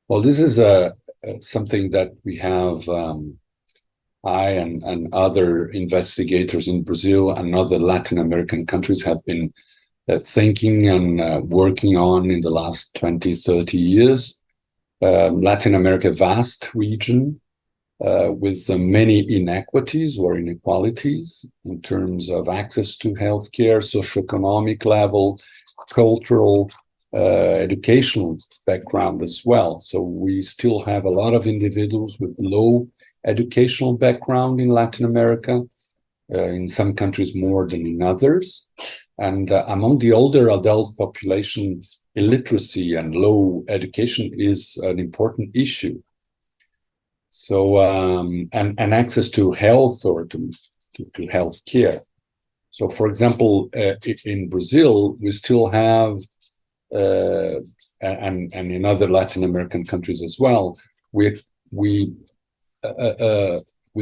Well, this is something that we have, I and other investigators in Brazil and other Latin American countries have been thinking and working on in the last 20, 30 years. Latin America, vast region with many inequities or inequalities in terms of access to healthcare, socioeconomic level, cultural, educational background as well. So we still have a lot of individuals with low educational background in Latin America, in some countries more than in others. And among the older adult population, illiteracy and low education is an important issue. So, and access to health or to health care. So, for example, in Brazil, we still have, and in other Latin American countries as well, we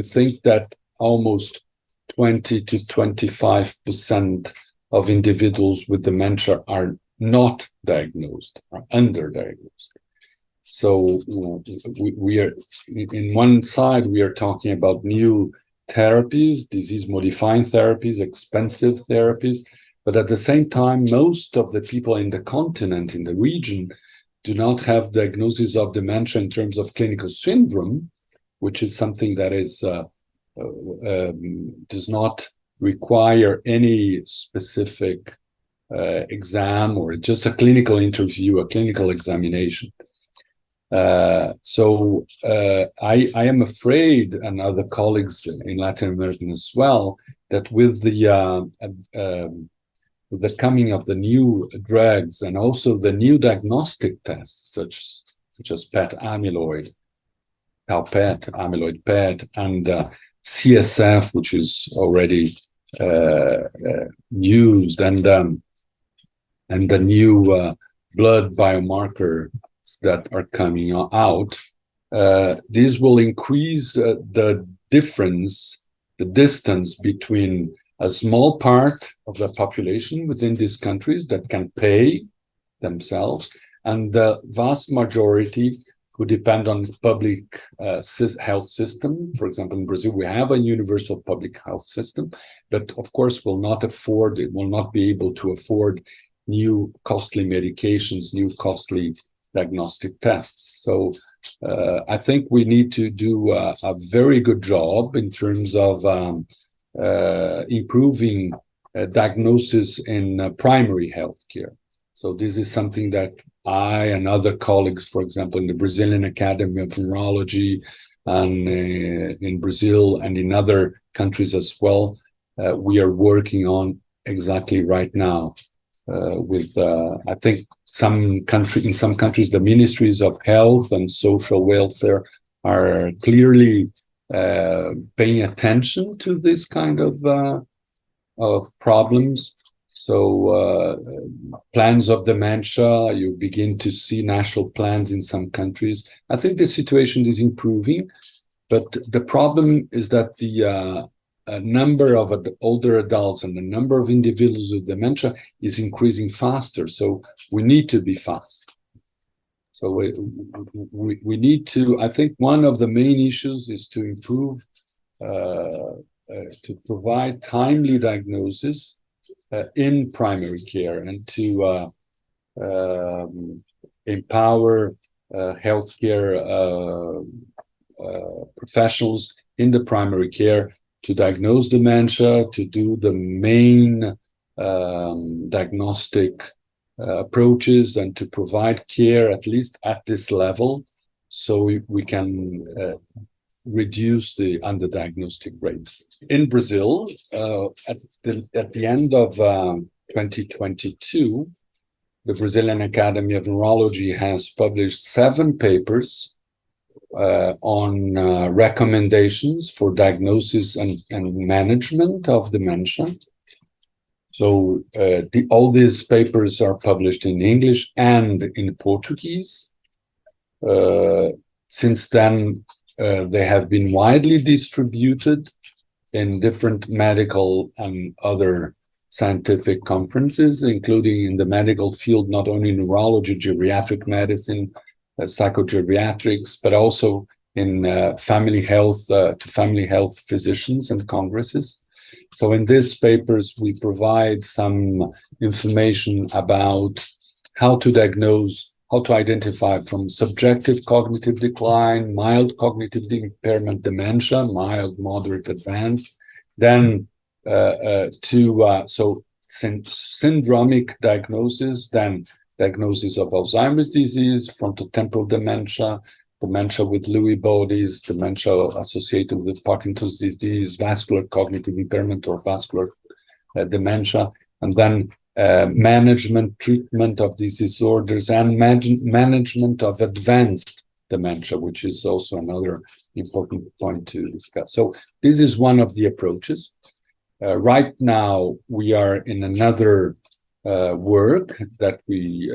think that almost 20 to 25% of individuals with dementia are not diagnosed, are underdiagnosed. So we are, in one side, we are talking about new therapies, disease-modifying therapies, expensive therapies, but at the same time, most of the people in the continent, in the region, do not have diagnosis of dementia in terms of clinical syndrome, which is something that is does not require any specific exam or just a clinical interview, a clinical examination. So I am afraid, and other colleagues in Latin America as well, that with the coming of the new drugs and also the new diagnostic tests, such as PET amyloid, tau PET, amyloid PET, and CSF, which is already used, and the new blood biomarker that are coming out, this will increase the difference, the distance between a small part of the population within these countries that can pay themselves and the vast majority who depend on public health system. For example, in Brazil, we have a universal public health system, but of course will not be able to afford new costly medications, new costly diagnostic tests. So I think we need to do a very good job in terms of improving diagnosis in primary healthcare. So this is something that I and other colleagues, for example, in the Brazilian Academy of Neurology and in Brazil and in other countries as well, we are working on exactly right now. With I think in some countries, the ministries of health and social welfare are clearly paying attention to this kind of problems. So plans of dementia, you begin to see national plans in some countries. I think the situation is improving, but the problem is that the number of older adults and the number of individuals with dementia is increasing faster. So we need to be fast. So we need to, I think one of the main issues is to improve, to provide timely diagnosis in primary care and to empower healthcare professionals in the primary care to diagnose dementia, to do the main diagnostic approaches, and to provide care at least at this level, so we can reduce the underdiagnostic rates. In Brazil, at the end of 2022, the Brazilian Academy of Neurology has published 7 papers on recommendations for diagnosis and management of dementia. So all these papers are published in English and in Portuguese. Since then, they have been widely distributed in different medical and other scientific conferences, including in the medical field, not only neurology, geriatric medicine, psychogeriatrics, but also in family health to family health physicians and congresses. So in these papers, we provide some information about how to diagnose, how to identify from subjective cognitive decline, mild cognitive impairment, dementia, mild, moderate, advanced, then syndromic diagnosis, then diagnosis of Alzheimer's disease, frontotemporal dementia, dementia with Lewy bodies, dementia associated with Parkinson's disease, vascular cognitive impairment or vascular dementia, and then management, treatment of these disorders, and management of advanced dementia, which is also another important point to discuss. So this is one of the approaches. Right now, we are in another work that we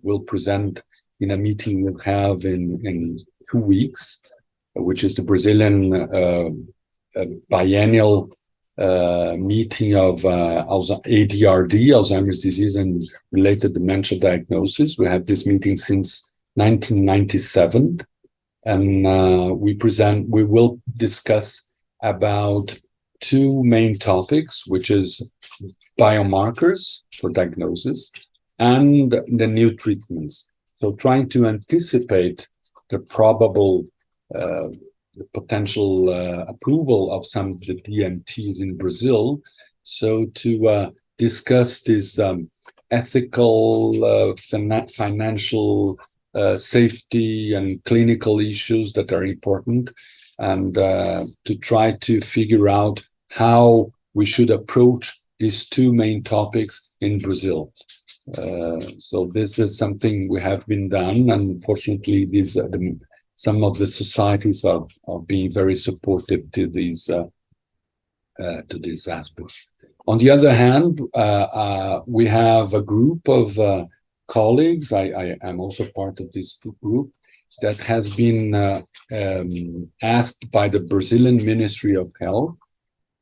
will present in a meeting we'll have in 2 weeks, which is the Brazilian biennial meeting of ADRD, Alzheimer's disease and related dementia diagnosis. We have this meeting since 1997, and we will discuss about 2 main topics, which is biomarkers for diagnosis and the new treatments. So trying to anticipate the probable the potential approval of some of the DMTs in Brazil. So to discuss these ethical, financial, safety and clinical issues that are important, and to try to figure out how we should approach these 2 main topics in Brazil. So this is something we have been done. Unfortunately, some of the societies are being very supportive to these aspects. On the other hand, we have a group of colleagues. I am also part of this group that has been asked by the Brazilian Ministry of Health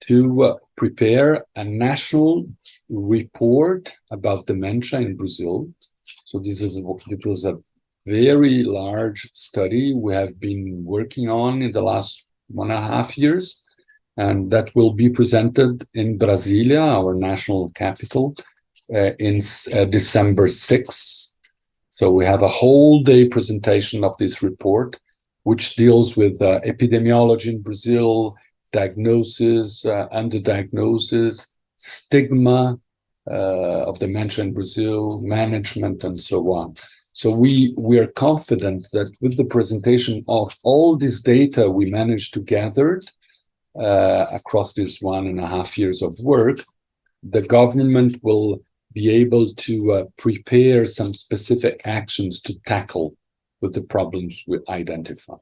to prepare a national report about dementia in Brazil. So it was a very large study we have been working on in the last 1.5 years, and that will be presented in Brasilia, our national capital, in December 6th. So we have a whole day presentation of this report, which deals with epidemiology in Brazil, diagnosis, underdiagnosis, stigma of dementia in Brazil, management, and so on. So we are confident that with the presentation of all this data we managed to gather across this 1.5 years of work, the government will be able to prepare some specific actions to tackle with the problems we identify.